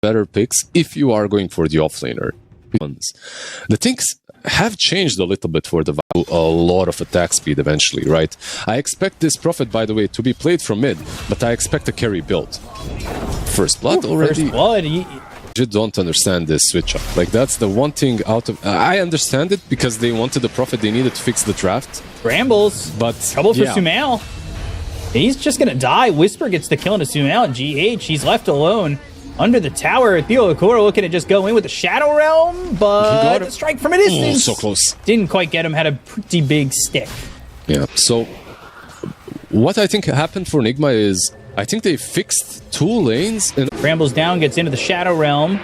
better picks if you are going for the offlaner. The things have changed a little bit for the a lot of attack speed eventually, right? I expect this Prophet, by the way, to be played from mid, but I expect a carry build. First blood already. First blood. You don't understand this switch up. Like, that's the one thing out of... I understand it because they wanted the Prophet, they needed to fix the draft. Brambles, but trouble for SUMAIL. He's just gonna die. Whisper gets the kill into SUMAIL, and GH, he's left alone under the tower. TOPSON looking to just go in with the Shadow Realm, but the strike from a distance. So close. Didn't quite get him, had a pretty big stick. Yeah, so what I think happened for NIGMA is, I think they fixed 2 lanes. And Brambles down, gets into the Shadow Realm,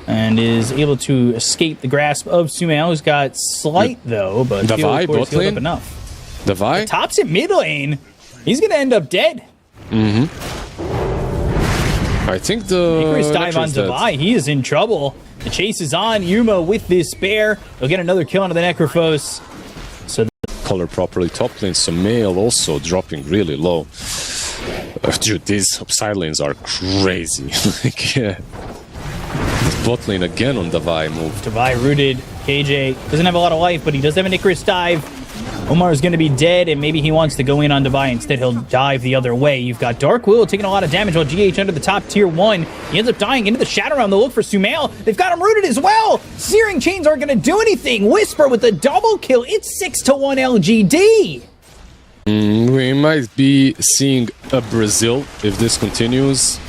and is able to escape the grasp of SUMAIL, who's got slight, though, but the Vi bot lane up enough. The Vi? TOPSON mid lane. He's going to end up dead. I think the... Icarus dive on Devi. He is in trouble. The chase is on. Yuma with this bear. He'll get another kill onto the Necrophos. So color properly. Top lane, SUMAIL also dropping really low. Dude, these side lanes are crazy. Like, yeah. The bot lane again on Devi move. Devi rooted. KJ doesn't have a lot of life, but he does have an Icarus dive. Omar is going to be dead, and maybe he wants to go in on Devi. Instead, he'll dive the other way. You've got Dark Will taking a lot of damage while GH under the top tier 1. He ends up dying into the Shadow Realm. They'll look for SUMAIL. They've got him rooted as well. Searing Chains aren't going to do anything. Whisper with the double kill. It's 6-1 LGD. We might be seeing a Brazil if this continues.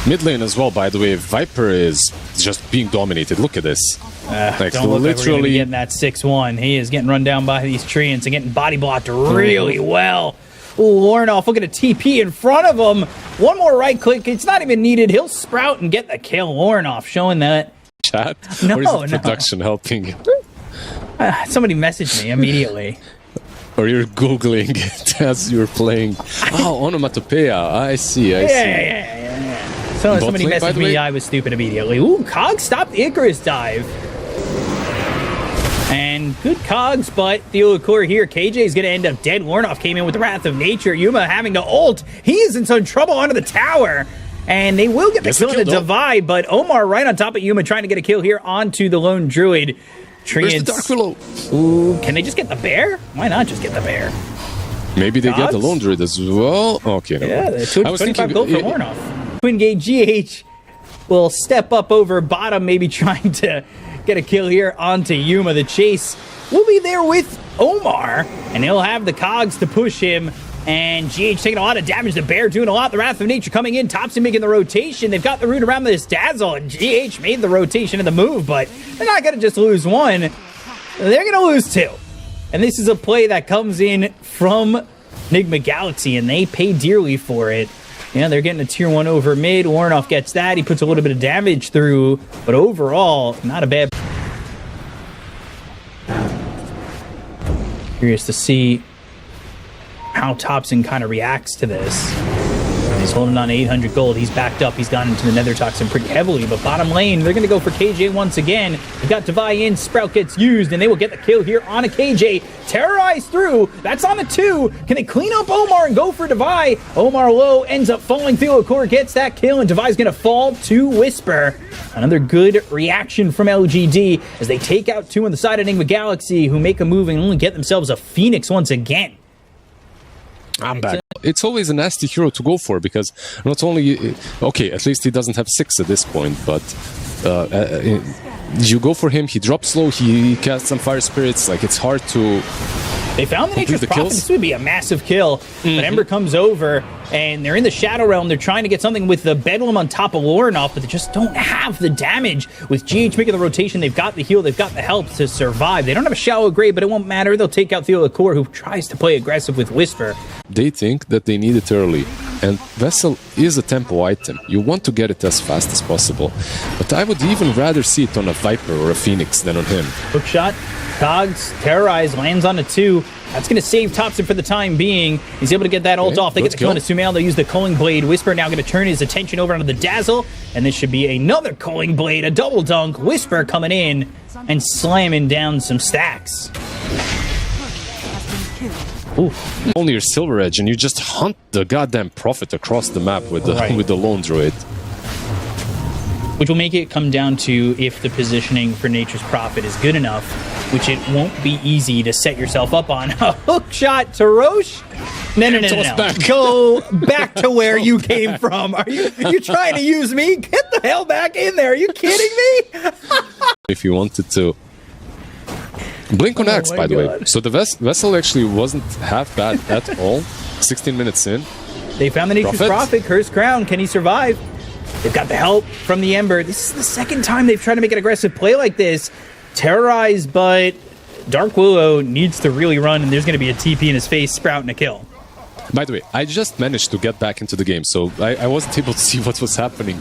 Mid lane as well, by the way. Viper is just being dominated. Look at this. Like, don't look like we're going to be getting that 6-1. He is getting run down by these treants and getting body blocked really well. Warnoff looking at TP in front of him. One more right click. It's not even needed. He'll sprout and get the kill. Warnoff showing that. Chat? No, or is the production helping? Somebody messaged me immediately. Or you're Googling it as you're playing. Oh, onomatopoeia. I see. Yeah. So somebody messaged me. I was stupid immediately. Ooh, Cogs stopped the Icarus dive. And good Cogs, but TOPSON here. KJ is going to end up dead. Warnoff came in with the Wrath of Nature. Yuma having to ult. He is in some trouble onto the tower. And they will get the kill into Devi, but Omar right on top of Yuma trying to get a kill here onto the lone druid. Where's the Dark Willow? Ooh, can they just get the bear? Why not just get the bear? Maybe they get the lone druid as well. Okay, no. Yeah, the 225 gold for Warnoff. Twin Gate GH will step up over bottom, maybe trying to get a kill here onto Yuma. The chase will be there with Omar, and he'll have the Cogs to push him. And GH taking a lot of damage. The bear doing a lot. The Wrath of Nature coming in. TOPSON making the rotation. They've got the root around this Dazzle, and GH made the rotation and the move, but they're not going to just lose one. They're going to lose 2. And this is a play that comes in from NIGMA Galaxy, and they pay dearly for it. Yeah, they're getting a tier 1 over mid. Warnoff gets that. He puts a little bit of damage through, but overall, not a bad. Curious to see how TOPSON kind of reacts to this. He's holding on to 800 gold. He's backed up. He's gone into the Nether Toxin pretty heavily, but bottom lane, they're going to go for KJ once again. They've got Devi in. Sprout gets used, and they will get the kill here on a KJ. Terrorized through. That's on a 2. Can they clean up Omar and go for Devi? Omar low ends up falling. TOPSON gets that kill, and Devi's going to fall to Whisper. Another good reaction from LGD as they take out 2 on the side of NIGMA Galaxy, who make a move and only get themselves a Phoenix once again. I'm back. It's always a nasty hero to go for because not only... Okay, at least he doesn't have 6 at this point, but you go for him, he drops low, he casts some Fire Spirits, like it's hard to... They found the Nature's Prophet. This would be a massive kill. But Ember comes over, and they're in the Shadow Realm. They're trying to get something with the Bedlam on top of Warnoff, but they just don't have the damage. With GH making the rotation, they've got the heal, they've got the help to survive. They don't have a Shallow Grave, but it won't matter. They'll take out TOPSON, who tries to play aggressive with Whisper. They think that they need it early, and Vessel is a tempo item. You want to get it as fast as possible. But I would even rather see it on a Viper or a Phoenix than on him. Hook shot. Cogs, Terrorize, lands on a 2. That's going to save TOPSON for the time being. He's able to get that ult off. They get the kill into SUMAIL. They'll use the Culling Blade. Whisper now going to turn his attention over onto the Dazzle. And this should be another Culling Blade, a double dunk. Whisper coming in and slamming down some stacks. Ooh. Only your Silver Edge, and you just hunt the goddamn Prophet across the map with the with the Lone Druid. which will make it come down to if the positioning for Nature's Prophet is good enough, which it won't be easy to set yourself up on. A hook shot to Roche? No. Go back to where you came from. Are you trying to use me? Get the hell back in there. Are you kidding me? If you wanted to. Blink on X, by the way. So the vessel actually wasn't half bad at all. 16 minutes in. They found the Nature's Prophet. Cursed Crown. Can he survive? They've got the help from the Ember. This is the second time they've tried to make an aggressive play like this. Terrorized, but Dark Willow needs to really run, and there's going to be a TP in his face, sprouting a kill. By the way, I just managed to get back into the game, so I wasn't able to see what was happening.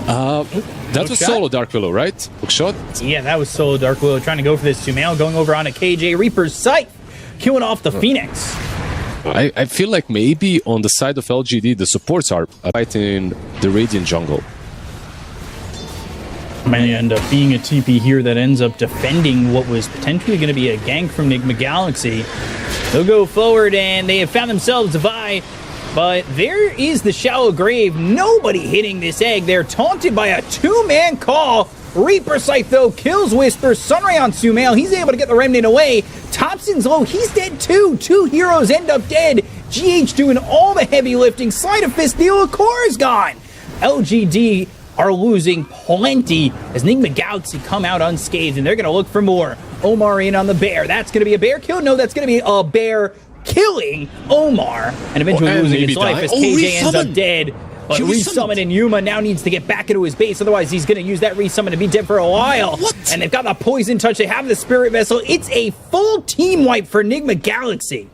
That was solo Dark Willow, right? Hook shot? Yeah, that was solo Dark Willow trying to go for this SUMAIL, going over on a KJ Reaper's Scythe, killing off the Phoenix. I feel like maybe on the side of LGD, the supports are fighting the Radiant jungle. Might end up being a TP here that ends up defending what was potentially going to be a gank from NIGMA Galaxy. They'll go forward, and they have found themselves a Vi. But there is the shallow grave. Nobody hitting this egg. They're taunted by a two-man call. Reaper Scythe, though, kills Whisper. Sunray on SUMAIL. He's able to get the Remnant away. TOPSON's low. He's dead, too. Two heroes end up dead. GH doing all the heavy lifting. Sleight of Fist. The Core is gone. LGD are losing plenty as NIGMA Galaxy come out unscathed, and they're going to look for more. Omar in on the bear. That's going to be a bear kill? No, that's going to be a bear killing Omar, and eventually losing his life as KJ ends up dead. But Resummon and Yuma now needs to get back into his base, otherwise he's going to use that Resummon to be dead for a while. And they've got the Poison Touch, they have the Spirit Vessel. It's a full team wipe for NIGMA Galaxy.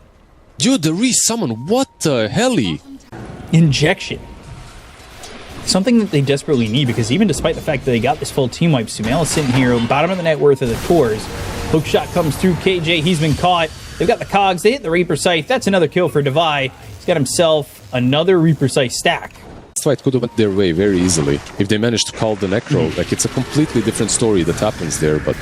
Dude, the Resummon, what the helly? Injection. Something that they desperately need, because even despite the fact that they got this full team wipe, SUMAIL is sitting here, bottom of the net worth of the cores. Hook shot comes through KJ, he's been caught. They've got the cogs, they hit the Reaper Scythe. That's another kill for Devi. He's got himself another Reaper Scythe stack. This fight could have went their way very easily if they managed to call the Necro. Like, it's a completely different story that happens there, but...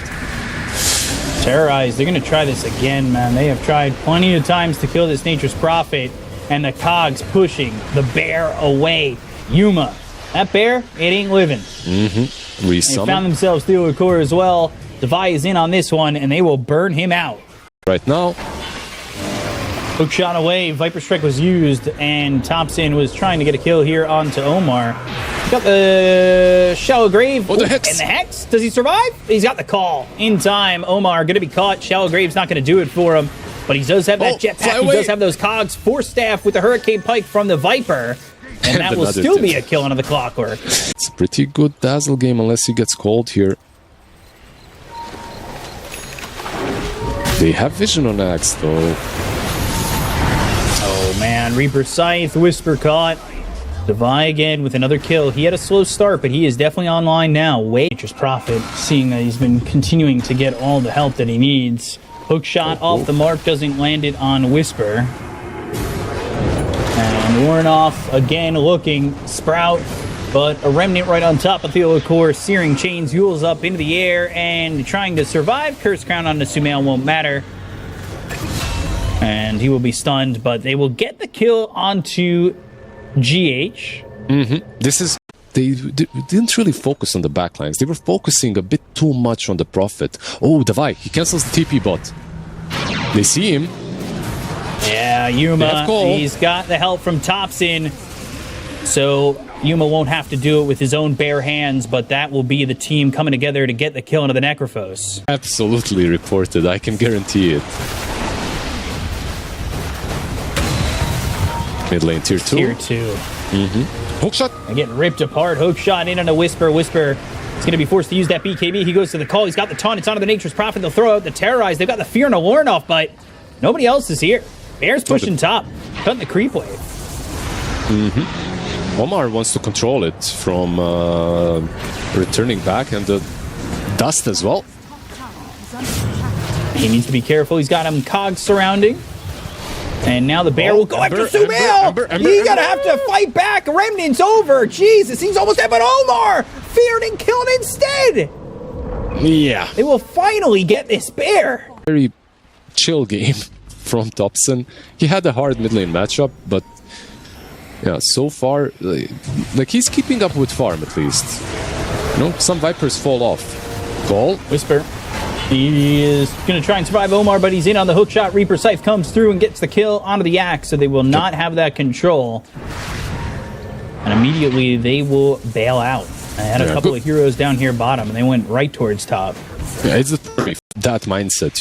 Terrorized, they're going to try this again, man. They have tried plenty of times to kill this Nature's Prophet, and the cogs pushing the bear away. Yuma, that bear, it ain't living. They found themselves through a core as well. Devi is in on this one, and they will burn him out. Right now, hook shot away, Viper Strike was used, and TOPSON was trying to get a kill here onto Omar. Got the Shallow Grave. Oh, the Hex. And the Hex. Does he survive? He's got the call. In time, Omar going to be caught. Shallow Grave's not going to do it for him, but he does have that jetpack. He does have those cogs. Force Staff with the Hurricane Pike from the Viper, and that will still be a kill under the Clockwork. It's a pretty good Dazzle game unless he gets cold here. They have vision on Axe, though. Oh, man. Reaper Scythe, Whisper caught. Devi again with another kill. He had a slow start, but he is definitely online now. Nature's Prophet, seeing that he's been continuing to get all the help that he needs. Hook shot off the mark, doesn't land it on Whisper. And Warnoff again looking. Sprout, but a Remnant right on top of the Core. Searing Chains, Yules up into the air and trying to survive. Curse Crown on the SUMAIL won't matter. And he will be stunned, but they will get the kill onto GH. This is... They didn't really focus on the backlines. They were focusing a bit too much on the Prophet. Oh, Devi, he cancels the TP bot. They see him. Yeah, Yuma, he's got the help from TOPSON. So Yuma won't have to do it with his own bare hands, but that will be the team coming together to get the kill into the Necrophos. Absolutely reported, I can guarantee it. Mid lane, tier 2. Tier 2. Hookshot. They're getting ripped apart. Hookshot in on a Whisper. Whisper is going to be forced to use that BKB. He goes to the call. He's got the taunt. It's onto the Nature's Prophet. They'll throw out the Terrorize. They've got the Fear and a Warnoff, but nobody else is here. Bear's pushing top. Cutting the creep wave. Omar wants to control it from returning back, and the Dust as well. He needs to be careful. He's got him cogs surrounding. And now the bear will go after SUMAIL. You gotta have to fight back. Remnant's over. Jesus, he's almost dead, but Omar feared and killed instead. Yeah. They will finally get this bear. Very chill game from TOPSON. He had a hard mid lane matchup, but yeah, so far, like he's keeping up with farm at least. Some Vipers fall off. Call. Whisper. He is going to try and survive Omar, but he's in on the hook shot. Reaper Scythe comes through and gets the kill onto the Axe, so they will not have that control. And immediately they will bail out. I had a couple of heroes down here bottom, and they went right towards top. Yeah, it's that mindset,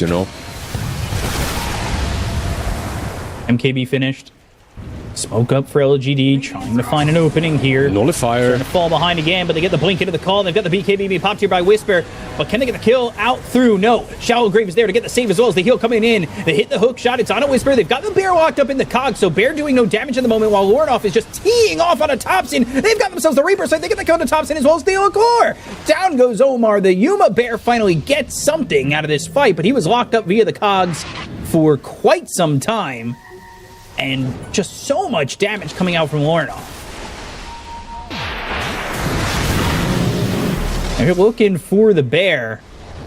MKB finished. Smoke up for LGD, trying to find an opening here. Nullifier. Trying to fall behind again, but they get the blink into the call. They've got the BKB being popped here by Whisper, but can they get the kill out through? No. Shallow Grave is there to get the save as well as the heal coming in. They hit the hook shot. It's on a Whisper. They've got the Bear locked up in the cog, so Bear doing no damage at the moment while Lornoff is just teeing off on a TOPSON. They've got themselves the Reaper, so they get the kill on the TOPSON as well as the core. Down goes Omar. The Yuma Bear finally gets something out of this fight, but he was locked up via the cogs for quite some time. And just so much damage coming out from Lornoff. They're looking for the Bear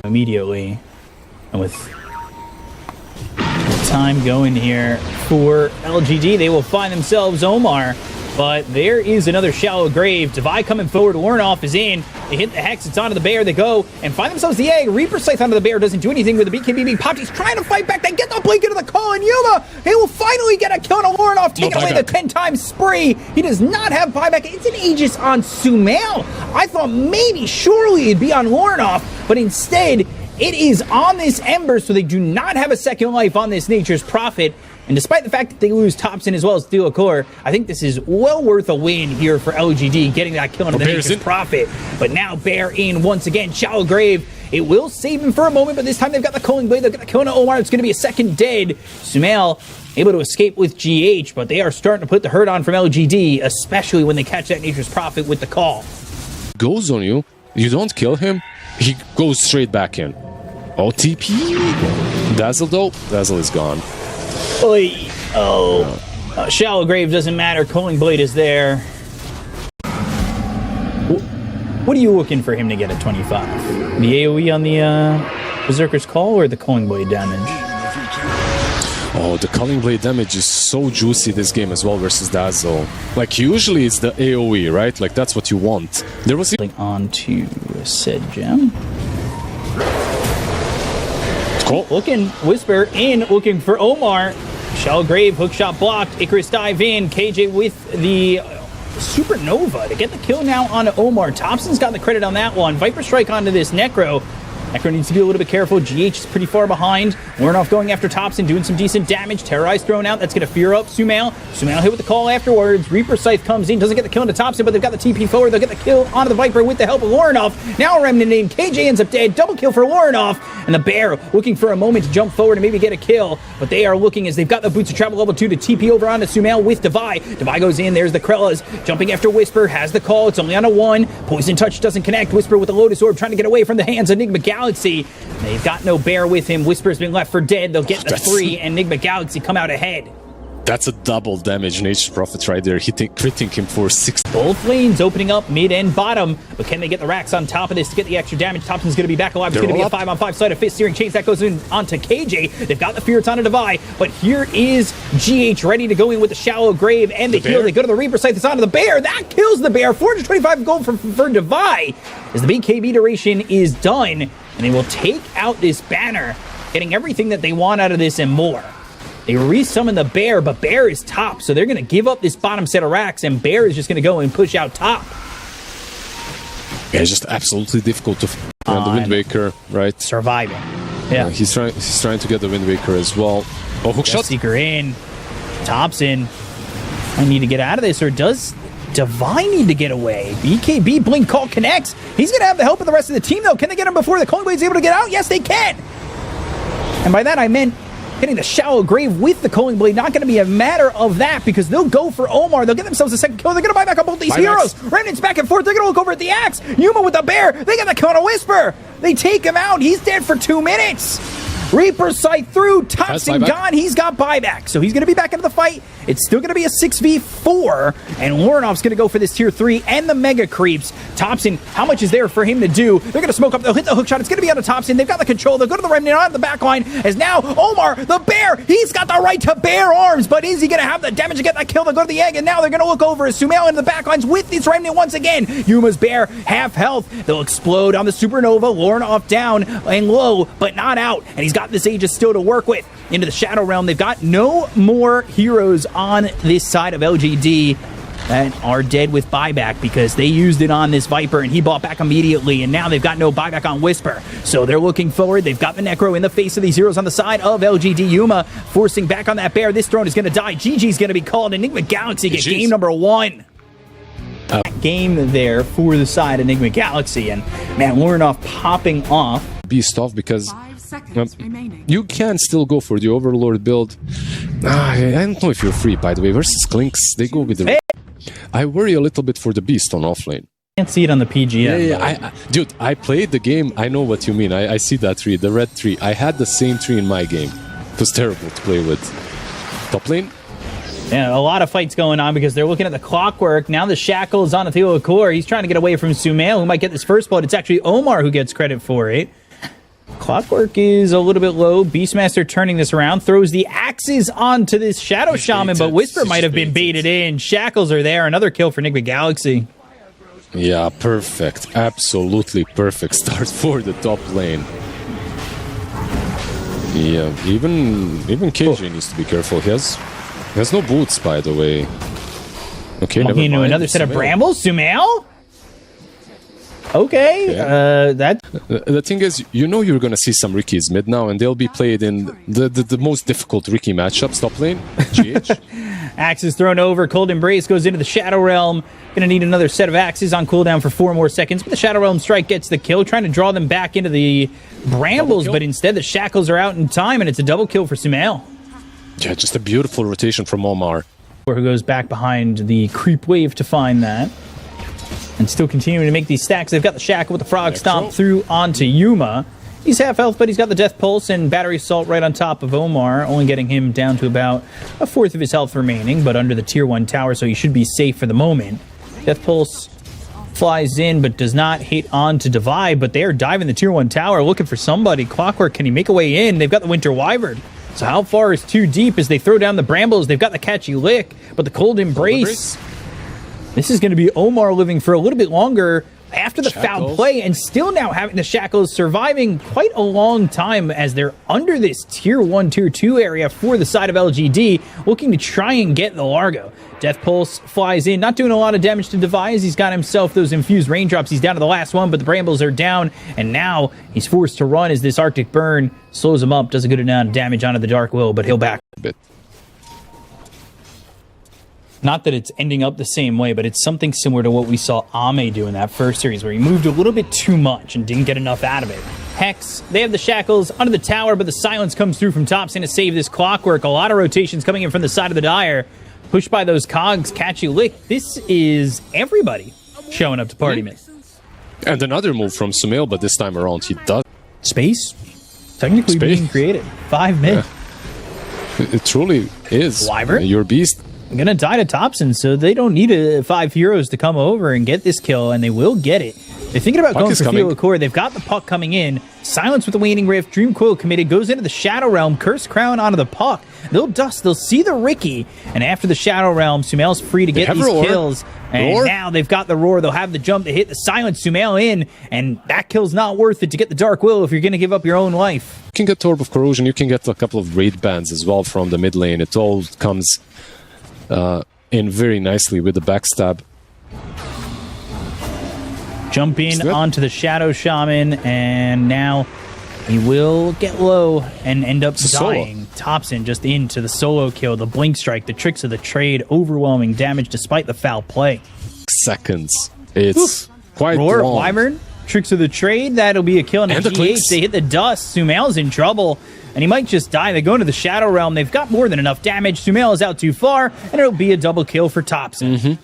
immediately. And with time going here for LGD, they will find themselves Omar. But there is another Shallow Grave. Devi coming forward. Lornoff is in. They hit the Hex. It's onto the Bear. They go and find themselves the egg. Reaper Scythe onto the Bear. Doesn't do anything with the BKB being popped. He's trying to fight back. They get the blink into the call. And Yuma, he will finally get a kill on Lornoff, taking away the 10-time spree. He does not have buyback. It's an Aegis on SUMAIL. I thought maybe, surely it'd be on Lornoff. But instead, it is on this Ember. So they do not have a second life on this Nature's Prophet. And despite the fact that they lose TOPSON as well as Steel Core, I think this is well worth a win here for LGD, getting that kill into the Nature's Prophet. But now Bear in once again. Shallow Grave, it will save him for a moment, but this time they've got the Culling Blade. They'll get the kill into Omar. It's going to be a second dead. SUMAIL able to escape with GH, but they are starting to put the hurt on from LGD, especially when they catch that Nature's Prophet with the call. Goes on you. You don't kill him. He goes straight back in. OTP. Dazzle though. Dazzle is gone. Shallow Grave doesn't matter. Culling Blade is there. What are you looking for him to get at 25? The AoE on the Berserker's Call or the Culling Blade damage? Oh, the Culling Blade damage is so juicy this game as well versus Dazzle. Like, usually it's the AoE, right? Like, that's what you want. There was... On to said gem. Cool. Looking, Whisper in, looking for Omar. Shallow Grave, hookshot blocked. Icarus dive in. KJ with the Supernova to get the kill now on Omar. TOPSON's got the credit on that one. Viper Strike onto this Necro. Necro needs to be a little bit careful. GH is pretty far behind. Lornoff going after TOPSON, doing some decent damage. Terrorize thrown out. That's going to fear up SUMAIL. SUMAIL hit with the call afterwards. Reaper Scythe comes in, doesn't get the kill into TOPSON, but they've got the TP forward. They'll get the kill onto the Viper with the help of Lornoff. Now a remnant named KJ ends up dead. Double kill for Lornoff. And the Bear looking for a moment to jump forward and maybe get a kill. But they are looking as they've got the Boots of Travel level 2 to TP over onto SUMAIL with Devi. Devi goes in. There's the Krellas. Jumping after Whisper. Has the call. It's only on a 1. Poison Touch doesn't connect. Whisper with the Lotus Orb trying to get away from the hands of NIGMA Galaxy. They've got no Bear with him. Whisper's been left for dead. They'll get the 3, and NIGMA Galaxy come out ahead. That's a double damage Nature's Prophet right there, critting him for 6. Both lanes opening up mid and bottom, but can they get the racks on top of this to get the extra damage? TOPSON's going to be back alive. It's going to be a 5-on-5 side of Fist Searing Chains that goes in onto KJ. They've got the Fear on a Devi, but here is GH ready to go in with the Shallow Grave and the heal. They go to the Reaper Scythe. It's onto the Bear. That kills the Bear. 425 gold for Devi as the BKB duration is done, and they will take out this banner, getting everything that they want out of this and more. They resummon the Bear, but Bear is top, so they're going to give up this bottom set of racks, and Bear is just going to go and push out top. Yeah, it's just absolutely difficult to find the Wind Waker, right? Surviving. Yeah. He's trying to get the Wind Waker as well. Oh, hookshot. Seeker in. TOPSON. I need to get out of this, or does Devi need to get away? BKB Blink Call connects. He's going to have the help of the rest of the team, though. Can they get him before the Culling Blade's able to get out? Yes, they can. And by that, I meant hitting the Shallow Grave with the Culling Blade. Not going to be a matter of that, because they'll go for Omar. They'll get themselves a second kill. They're going to buy back on both these heroes. Remnants back and forth. They're going to look over at the Axe. Yuma with the Bear. They got the kill on a Whisper. They take him out. He's dead for 2 minutes. Reaper Scythe through. TOPSON gone. He's got buyback. So he's going to be back into the fight. It's still going to be a 6v4, and Lornoff's going to go for this tier 3 and the mega creeps. TOPSON, how much is there for him to do? They're going to smoke up. They'll hit the hook shot. It's going to be on the TOPSON. They've got the control. They'll go to the Remnant on the back line, as now Omar, the bear, he's got the right to bear arms, but is he going to have the damage to get that kill? They'll go to the egg, and now they're going to look over as SUMAIL into the back lines with this Remnant once again. Yuma's bear, half health. They'll explode on the Supernova. Lornoff down and low, but not out, and he's got this Aegis still to work with. Into the Shadow Realm. They've got no more heroes on this side of LGD that are dead with buyback because they used it on this Viper and he bought back immediately, and now they've got no buyback on Whisper. So they're looking forward. They've got the Necro in the face of these heroes on the side of LGD. Yuma forcing back on that bear. This throne is going to die. GG's going to be called. Enigma Galaxy get game number 1. Game there for the side of Enigma Galaxy, and man, Lornoff popping off. Beast off because you can still go for the Overlord build. I don't know if you're free, by the way. Versus Clinks, they go with the... I worry a little bit for the Beast on offlane. Can't see it on the PGM. Yeah. Dude, I played the game. I know what you mean. I see that tree, the red tree. I had the same tree in my game. It was terrible to play with. Top lane? Yeah, a lot of fights going on because they're looking at the clockwork. Now the shackle is on Athila Core. He's trying to get away from SUMAIL, who might get this first blood. It's actually Omar who gets credit for it. Clockwork is a little bit low. Beastmaster turning this around, throws the axes onto this Shadow Shaman, but Whisper might have been baited in. Shackles are there. Another kill for Enigma Galaxy. Yeah, perfect. Absolutely perfect start for the top lane. Yeah, even KJ needs to be careful. He has no boots, by the way. Okay, never mind. Another set of brambles. SUMAIL? Okay, The thing is, you know you're gonna see some Ricky's mid now, and they'll be played in the most difficult Ricky matchups. Top lane, GH. Axe is thrown over. Cold Embrace goes into the Shadow Realm. Gonna need another set of axes on cooldown for 4 more seconds, but the Shadow Realm strike gets the kill, trying to draw them back into the brambles, but instead the shackles are out in time, and it's a double kill for SUMAIL. Yeah, just a beautiful rotation from Omar. Who goes back behind the creep wave to find that. And still continuing to make these stacks. They've got the shackle with the frog stomp through onto Yuma. He's half health, but he's got the death pulse and battery assault right on top of Omar, only getting him down to about a 1/4 of his health remaining, but under the tier 1 tower, so he should be safe for the moment. Death pulse flies in, but does not hit on to Divide, but they are diving the tier 1 tower, looking for somebody. Clockwork, can he make a way in? They've got the Winter Wyvern. So how far is too deep as they throw down the brambles? They've got the catchy lick, but the cold embrace. This is going to be Omar living for a little bit longer after the foul play, and still now having the shackles, surviving quite a long time as they're under this tier 1, tier 2 area for the side of LGD, looking to try and get the Largo. Death Pulse flies in, not doing a lot of damage to Devise. He's got himself those infused raindrops. He's down to the last one, but the brambles are down, and now he's forced to run as this Arctic Burn slows him up, does a good amount of damage onto the Dark Will, but he'll back a bit. Not that it's ending up the same way, but it's something similar to what we saw Ame do in that first series, where he moved a little bit too much and didn't get enough out of it. Hex, they have the shackles under the tower, but the silence comes through from TOPSON to save this Clockwork. A lot of rotations coming in from the side of the Dire. Pushed by those cogs, catchy lick. This is everybody showing up to party mid. And another move from SUMAIL, but this time around he does. Space? Technically being created. 5 mid. Yeah. It truly is. Wyvern? Your beast. Gonna die to TOPSON, so they don't need 5 heroes to come over and get this kill, and they will get it. They're thinking about going for Theo Accord. They've got the puck coming in. Silence with the Waning Rift. Dream Coil committed. Goes into the Shadow Realm. Curse Crown onto the puck. They'll dust. They'll see the Ricky. And after the Shadow Realm, SUMAIL's free to get these kills. And now they've got the Roar. They'll have the jump to hit the Silence. SUMAIL in. And that kill's not worth it to get the Dark Will if you're going to give up your own life. You can get Orb of Corrosion. You can get a couple of raid bands as well from the mid lane. It all comes in very nicely with the backstab. Jump in onto the Shadow Shaman, and now he will get low and end up dying. TOPSON just into the solo kill, the blink strike, the tricks of the trade, overwhelming damage despite the foul play. Seconds. It's quite Roar, long. Wyvern, tricks of the trade, that'll be a kill. And the GH, they hit the dust. SUMAIL's in trouble, and he might just die. They go into the Shadow Realm. They've got more than enough damage. SUMAIL is out too far, and it'll be a double kill for TOPSON.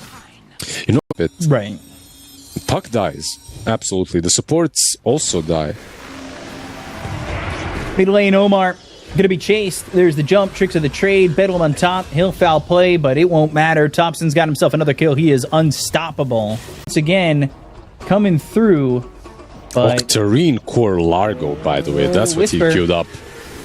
You know it. Right. Puck dies. Absolutely. The supports also die. Mid lane, Omar Going to be chased. There's the jump, tricks of the trade. Bedlam on top. He'll foul play, but it won't matter. TOPSON's got himself another kill. He is unstoppable. Once again, coming through. Octarine Core Largo, by the way. That's what Whisper. he queued up.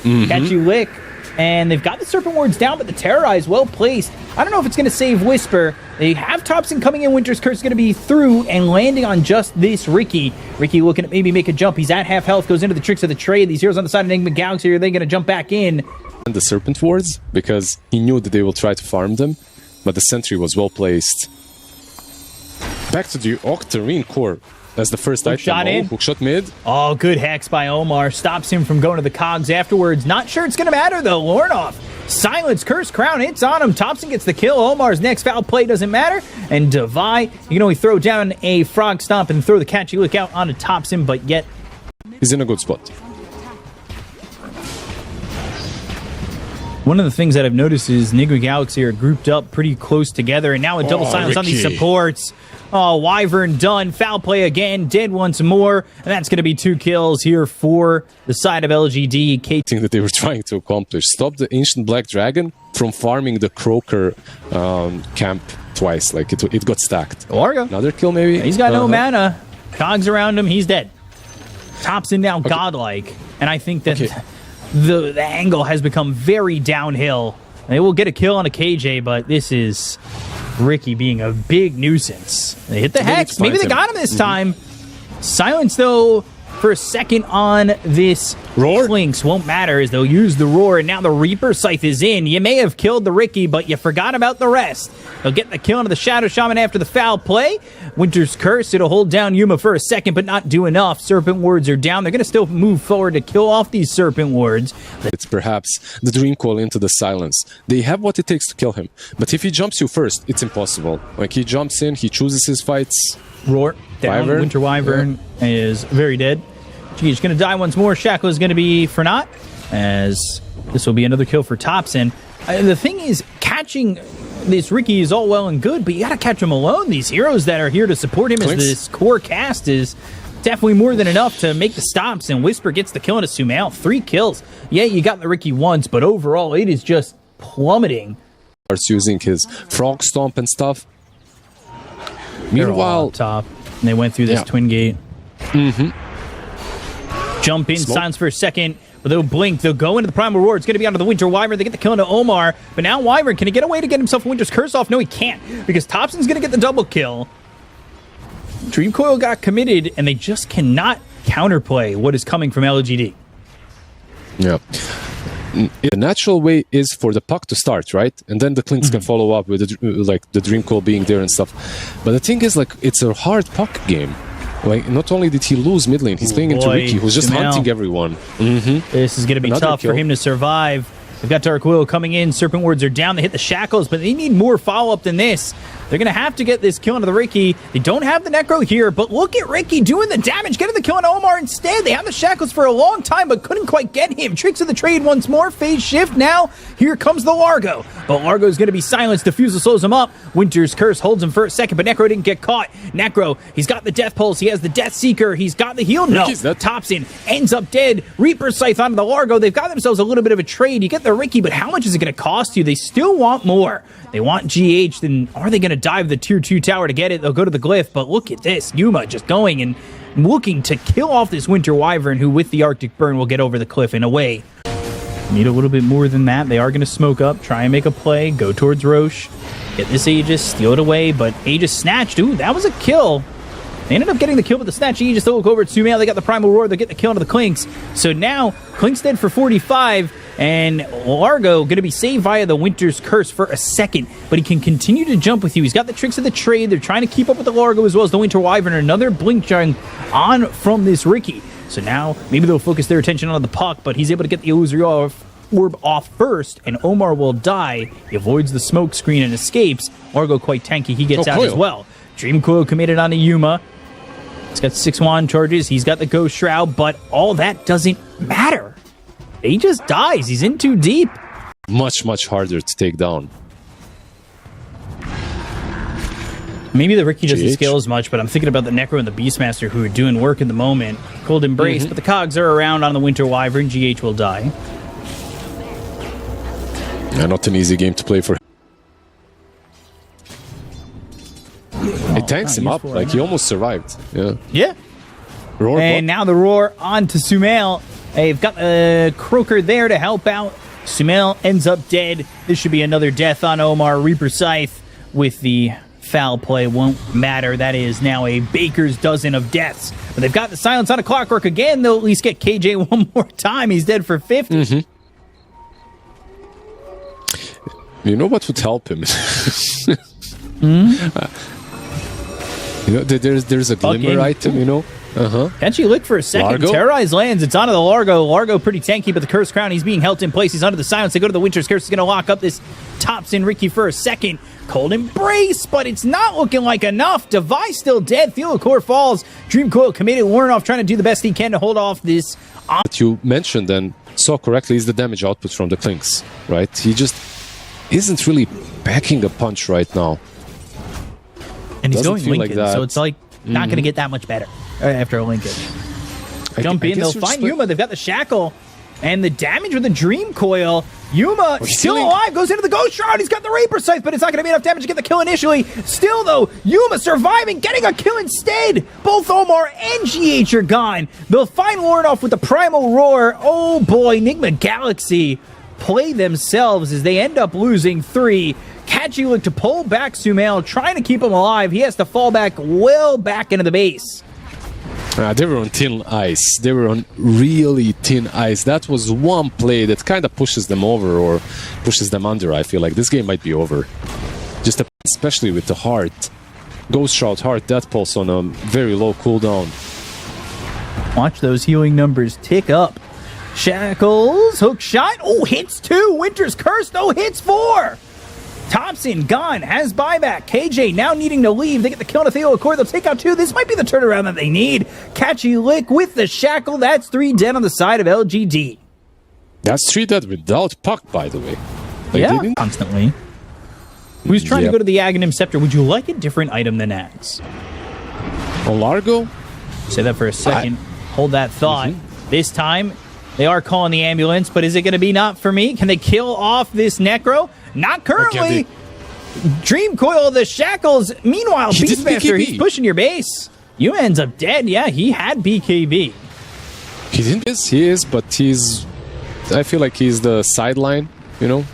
Catch you lick. And they've got the Serpent Wards down, but the Terrorize well placed. I don't know if it's going to save Whisper. They have TOPSON coming in. Winter's Curse is going to be through and landing on just this Ricky. Ricky looking to maybe make a jump. He's at half health, goes into the tricks of the trade. These heroes on the side of NIGMA Galaxy, are they going to jump back in? And the Serpent Wards, because he knew that they will try to farm them, but the sentry was well placed. Back to the Octarine Core. That's the first item. Shot in. Hook shot mid. Oh, good hex by Omar. Stops him from going to the cogs afterwards. Not sure it's going to matter, though. Lornoff. Silence, Curse Crown hits on him. TOPSON gets the kill. Omar's next foul play doesn't matter. And Devi, you can only throw down a Frog Stomp and throw the Catchy Lick out onto TOPSON, but yet... He's in a good spot. One of the things that I've noticed is NIGMA Galaxy are grouped up pretty close together, and now a double silence on these supports. Oh, Wyvern done. Foul play again. Dead once more. And that's going to be 2 kills here for the side of LGD. Thing that they were trying to accomplish. Stop the Ancient Black Dragon from farming the Croaker camp twice. Like, it got stacked. Largo. Another kill, maybe? He's got no mana. Cogs around him. He's dead. TOPSON now godlike. And I think that the angle has become very downhill. They will get a kill on a KJ, but this is... Ricky being a big nuisance. They hit the hex. Maybe they got him this time. Silence, though, for a second on this Roar. Clinks. Won't matter as they'll use the Roar, and now the Reaper Scythe is in. You may have killed the Ricky, but you forgot about the rest. They'll get the kill into the Shadow Shaman after the foul play. Winter's Curse, it'll hold down Yuma for a second, but not do enough. Serpent Wards are down. They're going to still move forward to kill off these Serpent Wards. It's perhaps the Dream Call into the Silence. They have what it takes to kill him. But if he jumps you first, it's impossible. Like, he jumps in, he chooses his fights. Roar down. Wyvern. Winter Wyvern is very dead. He's going to die once more. Shackle is going to be for naught, as this will be another kill for TOPSON. The thing is, catching this Ricky is all well and good, but you got to catch him alone. These heroes that are here to support him as this core cast is definitely more than enough to make the stops, and Whisper gets the kill into SUMAIL. 3 kills. Yeah, you got the Ricky once, but overall, it is just plummeting. Starts using his Frog Stomp and stuff. Meanwhile, top, and they went through this twin gate. Jump in, silence for a second, but they'll blink. They'll go into the Primal Roar. It's going to be onto the Winter Wyvern. They get the kill into Omar, but now Wyvern, can he get away to get himself a Winter's Curse off? No, he can't, because TOPSON's going to get the double kill. Dream Coil got committed, and they just cannot counterplay what is coming from LGD. Yeah. The natural way is for the puck to start, right? And then the Clinks can follow up with the Dream Call being there and stuff. But the thing is, like, it's a hard puck game. Like, not only did he lose mid lane, he's playing into Ricky, who's just hunting everyone. This is going to be tough for him to survive. They've got Dark Will coming in. Serpent Wards are down. They hit the Shackles, but they need more follow-up than this. They're going to have to get this kill into the Ricky. They don't have the Necro here, but look at Ricky doing the damage, getting the kill on Omar instead. They had the Shackles for a long time, but couldn't quite get him. Tricks of the trade once more. Phase shift now. Here comes the Largo. But Largo's going to be silenced. Diffusal slows him up. Winter's Curse holds him for a second, but Necro didn't get caught. Necro, he's got the Death Pulse. He has the Death Seeker. He's got the heal. No. TOPSON ends up dead. Reaper Scythe onto the Largo. They've got themselves a little bit of a trade. You get the Ricky, but how much is it going to cost you? They still want more. They want GH, then are they going to dive the tier 2 tower to get it? They'll go to the Glyph, but look at this. Yuma just going and looking to kill off this Winter Wyvern, who with the Arctic Burn will get over the cliff in a way. Need a little bit more than that. They are going to smoke up, try and make a play, go towards Roche, get this Aegis, steal it away, but Aegis snatched. Ooh, that was a kill. They ended up getting the kill with the snatch Aegis. They'll look over at SUMAIL. They got the Primal Roar. They'll get the kill into the Clinks. So now, Clinks dead for 45, and Largo going to be saved via the Winter's Curse for a second, but he can continue to jump with you. He's got the tricks of the trade. They're trying to keep up with the Largo as well as the Winter Wyvern. Another blink jump on from this Ricky. So now, maybe they'll focus their attention on the puck, but he's able to get the Illusory Orb off first, and Omar will die. He avoids the smoke screen and escapes. Largo quite tanky. He gets out as well. Dream Coil committed onto Yuma. He's got 6 wand charges. He's got the Ghost Shroud, but all that doesn't matter. He just dies. He's in too deep. Much, much harder to take down. Maybe the Ricky doesn't scale as much, but I'm thinking about the Necro and the Beastmaster who are doing work in the moment. Cold Embrace, but the cogs are around on the Winter Wyvern. GH will die. Yeah, not an easy game to play for him. It tanks him up, like he almost survived. Yeah. Roar and now the roar on to SUMAIL. They've got a Croaker there to help out. SUMAIL ends up dead. This should be another death on Omar. Reaper Scythe with the foul play won't matter. That is now a baker's dozen of deaths. But they've got the silence on a Clockwork again. They'll at least get KJ one more time. He's dead for 50. Mm-hmm. You know what would help him? You know, there's a glimmer item, you know? Actually look for a second. Largo? Terrorize lands. It's onto the Largo. Largo pretty tanky, but the Curse Crown, he's being held in place. He's under the silence. They go to the Winter's Curse. He's going to lock up this TOPSON Ricky for a second. Cold Embrace, but it's not looking like enough. Device still dead. Theocore falls. Dream Coil committed. Warnoff trying to do the best he can to hold off this. What you mentioned and saw correctly is the damage output from the Clinks, right? He just isn't really packing a punch right now. And he's Doesn't going feel Lincoln, like that. so it's like not going to get that much better after a Lincoln. Jump in, they'll find Yuma. They've got the Shackle. And the damage with the Dream Coil. Yuma still alive, goes into the Ghost Shroud. He's got the Rapier Scythe, but it's not going to be enough damage to get the kill initially. Still, though, Yuma surviving, getting a kill instead. Both Omar and GH are gone. They'll find Warnoff with the Primal Roar. Oh boy, NIGMA Galaxy play themselves as they end up losing 3. Catchy look to pull back SUMAIL, trying to keep him alive. He has to fall back well back into the base. They were on thin ice. They were on really thin ice. That was one play that kind of pushes them over or pushes them under. I feel like this game might be over. Just especially with the heart. Ghost Shroud, heart, Death Pulse on a very low cooldown. Watch those healing numbers tick up. Shackles, hook shot. Oh, hits 2. Winter's Curse, no hits 4. TOPSON gone, has buyback. KJ now needing to leave. They get the kill on Theocore. They'll take out 2. This might be the turnaround that they need. Catchy Lick with the Shackle. That's 3 dead on the side of LGD. That's 3 dead without Puck, by the way. Constantly. Who's trying to go to the Aghanim Scepter? Would you like a different item than Axe? On Largo? Say that for a second. Hold that thought. This time, they are calling the ambulance, but is it going to be not for me? Can they kill off this Necro? Not currently. Dream Coil, the Shackles. Meanwhile, Beastmaster, he's pushing your base. You ends up dead. Yeah, he had BKB. He didn't. He is, but he's... I feel like he's the sideline, you know?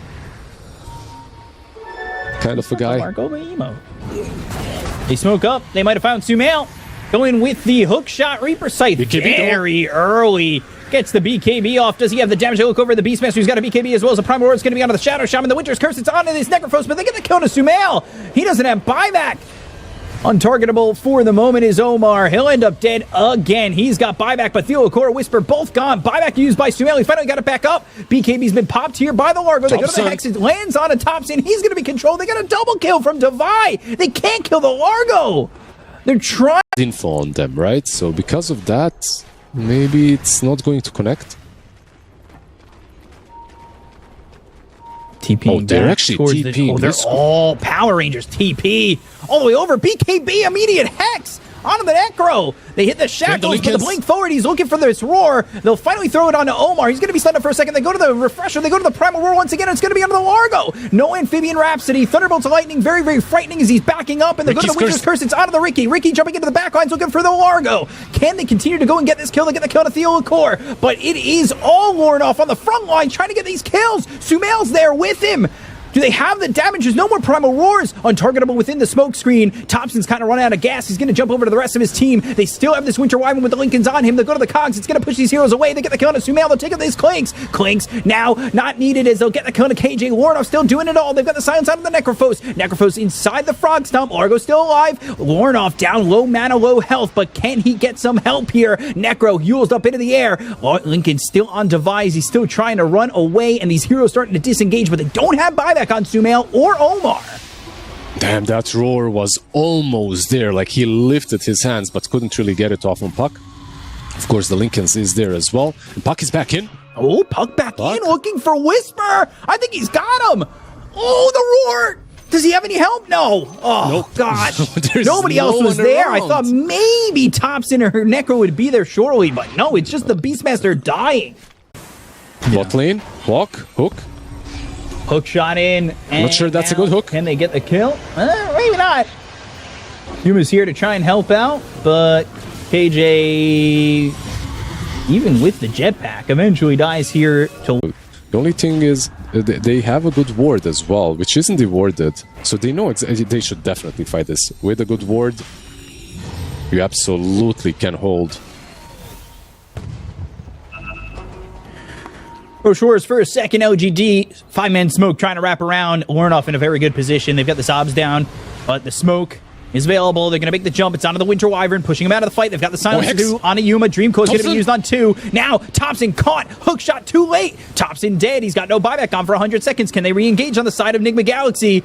Kind of a guy. They smoke up. They might have found SUMAIL. Going with the hook shot Reaper Scythe. Very early. Gets the BKB off. Does he have the damage to look over? The Beastmaster, who's got a BKB as well as a Primal Roar. It's going to be onto the Shadow Shaman. The Winter's Curse. It's onto this Necrophos, but they get the kill to SUMAIL. He doesn't have buyback. Untargetable for the moment is Omar. He'll end up dead again. He's got buyback, but Theocore, Whisper, both gone. Buyback used by SUMAIL. He finally got it back up. BKB's been popped here by the Largo. They go to the Hex. It lands on a TOPSON. He's going to be controlled. They got a double kill from Devi. They can't kill the Largo. They're trying. Info on them, right? So because of that, maybe it's not going to connect. TP. Oh, they're actually TP. They're all Power Rangers TP. All the way over. BKB, immediate Hex. Onto the Necro. They hit the Shackles, but the blink forward. He's looking for this Roar. They'll finally throw it onto Omar. He's going to be stunned up for a second. They go to the Refresher. They go to the Primal Roar once again. It's going to be onto the Largo. No Amphibian Rhapsody. Thunderbolts of Lightning. Very, very frightening as he's backing up. And they go to the Winter's Curse. It's onto the Ricky. Ricky jumping into the backlines looking for the Largo. Can they continue to go and get this kill? They get the kill to Theocore. But it is all Warnoff on the front line trying to get these kills. SUMAIL's there with him. Do they have the damage? There's no more Primal Roars. Untargetable within the smoke screen. TOPSON's kind of running out of gas. He's going to jump over to the rest of his team. They still have this Winter Wyvern with the Lincolns on him. They go to the Cogs. It's going to push these heroes away. They get the kill on SUMAIL. They'll take out these Clinks. Clinks now not needed as they'll get the kill on KJ. Warnoff still doing it all. They've got the silence out of the Necrophos. Necrophos inside the Frog Stomp. Largo still alive. Warnoff down low mana, low health, but can he get some help here? Necro heals up into the air. Lincoln still on Devise. He's still trying to run away, and these heroes starting to disengage, but they don't have buyback on SUMAIL or Omar. Damn, that Roar was almost there. Like, he lifted his hands, but couldn't really get it off on Puck. Of course, the Lincolns is there as well. And Puck is back in. Oh, Puck back in, looking for Whisper. I think he's got him. Oh, the Roar. Does he have any help? No. Oh, nope. Gosh. Nobody else was there. Around. I thought maybe TOPSON or Necro would be there shortly, but no, it's just the Beastmaster dying. Bot lane, walk, hook. Hook shot in. I'm not sure that's a good hook. Can they get the kill? Maybe not. Yuma's here to try and help out, but KJ, even with the jetpack, eventually dies here to... The only thing is they have a good ward as well, which isn't rewarded. So they know they should definitely fight this. With a good ward, you absolutely can hold. Roshores for a second. LGD, 5-man smoke trying to wrap around. Lornoff in a very good position. They've got the Sobs down, but the smoke is available. They're going to make the jump. It's onto the Winter Wyvern, pushing him out of the fight. They've got the silence to do on a Yuma. Dreamcoat is going to be used on 2. Now, TOPSON caught. Hook shot too late. TOPSON dead. He's got no buyback on for 100 seconds. Can they re-engage on the side of NIGMA Galaxy?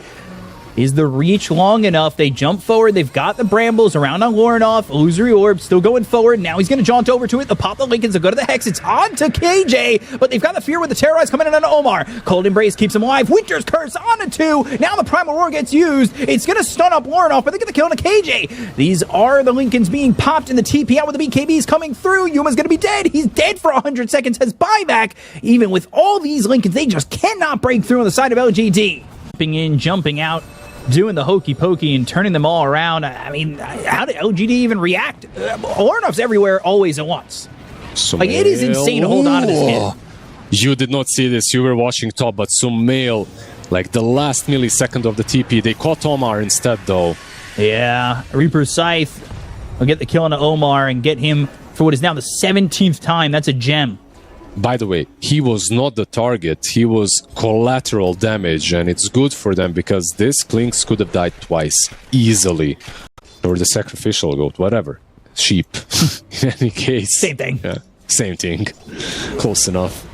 Is the reach long enough? They jump forward. They've got the Brambles around on Lornoff. Illusory Orb still going forward. Now he's going to jaunt over to it. They'll pop the Lincolns. They'll go to the Hex. It's on to KJ, but they've got the Fear with the Terrorize coming in on Omar. Cold Embrace keeps him alive. Winter's Curse on a 2. Now the Primal Roar gets used. It's going to stun up Lornoff, but they get the kill on a KJ. These are the Lincolns being popped, and the TP out with the BKBs coming through. Yuma's going to be dead. He's dead for 100 seconds. Has buyback. Even with all these Lincolns, they just cannot break through on the side of LGD. Jumping in, jumping out, doing the hokey pokey and turning them all around. I mean, how did LGD even react? Lornoff's everywhere, always at once. Like, it is insane to hold on to this kid. You did not see this. You were watching top, but SUMAIL, like the last millisecond of the TP, they caught Omar instead, though. Yeah, Reaper Scythe will get the kill on Omar and get him for what is now the 17th time. That's a gem. By the way, he was not the target, he was collateral damage, and it's good for them because this Clinks could have died twice, easily. Or the sacrificial goat, whatever. Sheep. In any case. Same thing. Yeah, same thing. Close enough.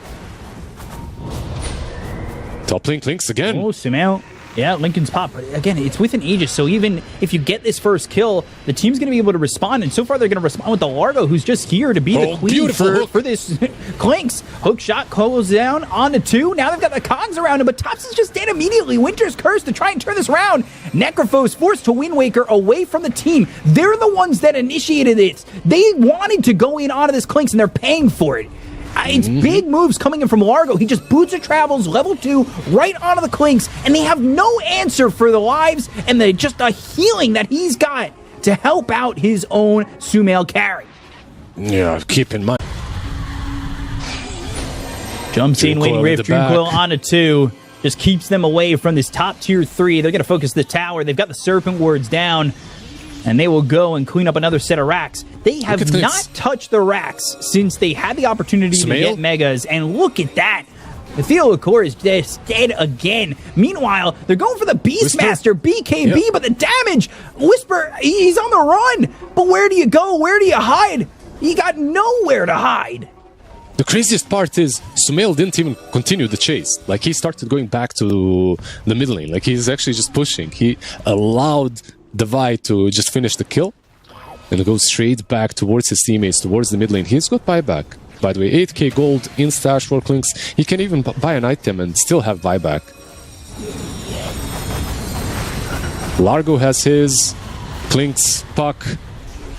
Top lane Clinks again. Oh, SUMAIL. Yeah, Lincoln's pop. But again, it's with an Aegis, so even if you get this first kill, the team's going to be able to respond, and so far they're going to respond with the Largo, who's just here to be the queen for this Clinks. Hook shot goes down on the 2. Now they've got the Cogs around him, but TOPSON's just dead immediately. Winter's Curse to try and turn this around. Necrophos forced to Wind Waker away from the team. They're the ones that initiated it. They wanted to go in onto this Clinks, and they're paying for it. It's big moves coming in from Largo. He just boots and travels level 2 right onto the Clinks, and they have no answer for the lives and just a healing that he's got to help out his own SUMAIL carry. Yeah, keep in mind. Jumps in, Wing Rift, Dreamcoil on a 2. Just keeps them away from this top tier 3. They're going to focus the tower. They've got the Serpent Wards down, and they will go and clean up another set of racks. They have not touched the racks since they had the opportunity to get megas, and look at that. The Theo Core is just dead again. Meanwhile, they're going for the Beastmaster, BKB, but the damage, Whisper, he's on the run. But where do you go? Where do you hide? You got nowhere to hide. The craziest part is SUMAIL didn't even continue the chase. Like, he started going back to the mid lane. Like, he's actually just pushing. He allowed Devi to just finish the kill and go straight back towards his teammates, towards the mid lane. He's got buyback. By the way, 8k gold in stash for Clinks. He can even buy an item and still have buyback. Largo has his. Clinks, Puck.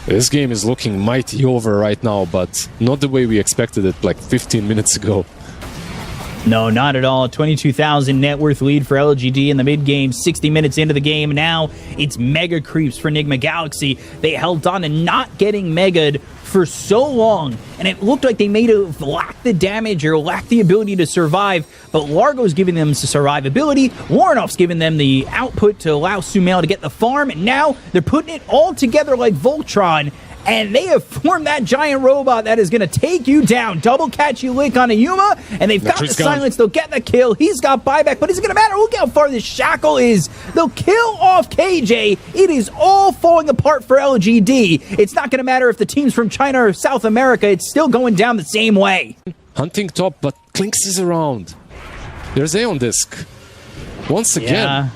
This game is looking mighty over right now, but not the way we expected it like 15 minutes ago. No, not at all. 22,000 net worth lead for LGD in the mid-game, 60 minutes into the game. Now it's mega creeps for NIGMA Galaxy. They held on to not getting mega'd for so long, and it looked like they may have lacked the damage or lacked the ability to survive, but Largo's giving them survivability. Lornoff's giving them the output to allow SUMAIL to get the farm, and now they're putting it all together like Voltron, and they have formed that giant robot that is going to take you down. Double catch you lick on a Yuma, and they've got the silence. They'll get the kill. He's got buyback, but is it going to matter? Look how far this shackle is. They'll kill off KJ. It is all falling apart for LGD. It's not going to matter if the team's from China or South America. It's still going down the same way. Hunting top, but Clinks is around. There's Aeon Disc. Once again. Yeah.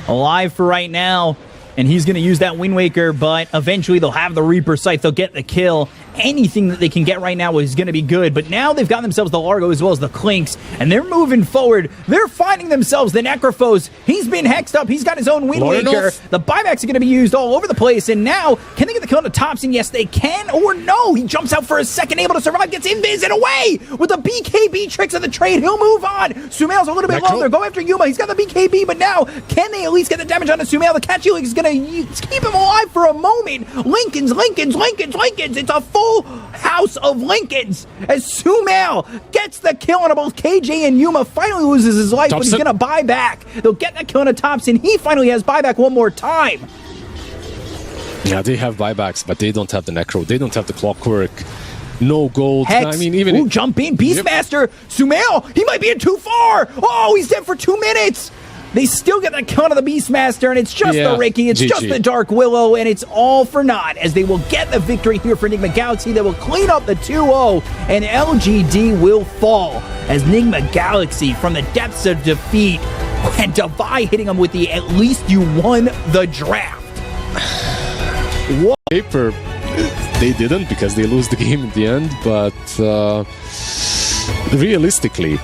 Alive for right now. And he's going to use that Wind Waker, but eventually they'll have the Reaper Scythe. They'll get the kill. anything that they can get right now is going to be good. But now they've got themselves the Largo as well as the Clinks, and they're moving forward. They're finding themselves the Necrophos. He's been hexed up. He's got his own Wind Waker. The buybacks are going to be used all over the place, and now, can they get the kill on the TOPSON? Yes, they can, or no. He jumps out for a second, able to survive, gets invis and away with the BKB tricks of the trade. He'll move on. SUMAIL's a little bit low. They're going after Yuma. He's got the BKB, but now, can they at least get the damage on the SUMAIL? The Catchy League is going to keep him alive for a moment. Lincolns. It's a full house of Lincolns as SUMAIL gets the kill on both KJ and Yuma. Finally loses his life, but he's going to buy back. They'll get that kill on a TOPSON. He finally has buyback one more time. Yeah, they have buybacks, but they don't have the Necro. They don't have the Clockwork. No gold. Hex. I mean, even... Ooh, jump in. Beastmaster. SUMAIL. He might be in too far. Oh, he's dead for 2 minutes. They still get the count of the Beastmaster, and it's just the Ricky, it's just the Dark Willow, and it's all for naught, as they will get the victory here for NIGMA Galaxy. They will clean up the 2-0, and LGD will fall, as NIGMA Galaxy, from the depths of defeat, and Devi hitting them with the "at least you won the draft." What? Paper, they didn't, because they lose the game in the end, but realistically,